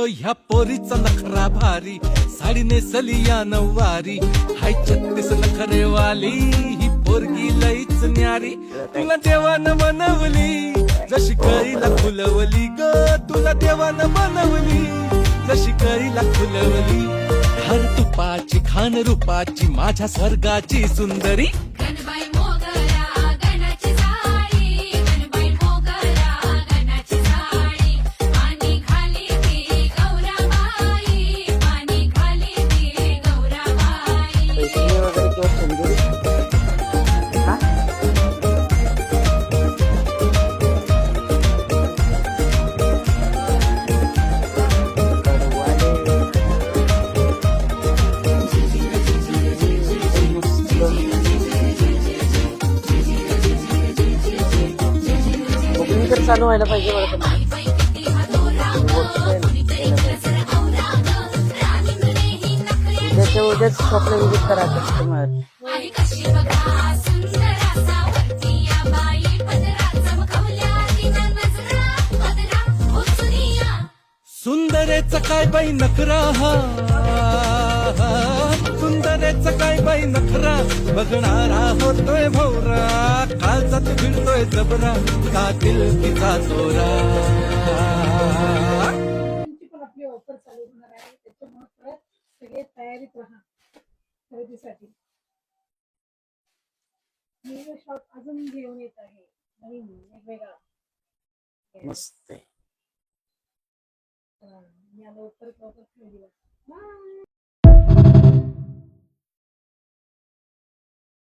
ह्या पोरीचा नखरा भारी, साडी नेसली या नऊवारी, हाय 36 नखरेवाली, ही पोरगी लईच न्यारी. तुला देवानं बनवली जशी कळीला फुलवली ग, तुला देवानं बनवली जशी कळीला फुलवली. हर तुपाची खान रूपाची माझ्या स्वर्गाची सुंदरी. गणबाई मोगरा गणाची साडी, गणबाई मोगरा गणाची साडी, पाणी खाली ती गौराबाई, पाणी खाली ती गौराबाई. पैसे वगैरे किंवा समजून हा बुकिंग तर चालू व्हायला पाहिजे बरं का. बाई किती हादोरा ग, कुणी तरी कसर औरा ग, राणी मिळे ही नखरे उद्याच्या उद्याच स्वप्न विजिट करा कस्टमर. आणि कशी बघा सुंदर असा वरती या बाई, पदरा चमकवल्या तिनं नजरा, पदरा उचलूया. सुंदरेचा काय बाई नखरा हा, सुंदरेचा काय बाई नखरा, बघणारा होतोय भोवरा, काळजात भिडतोय जबरा, कातील तिचा चोरा. ची पण आपली ऑफर चालू होणार आहे, त्याच्यामुळे परत सगळे तयारीत राहा खरेदीसाठी. मी शॉप अजून घेऊन येत आहे नवीन वेगवेगळा. मस्त आहे. या लवकर खरेदीला.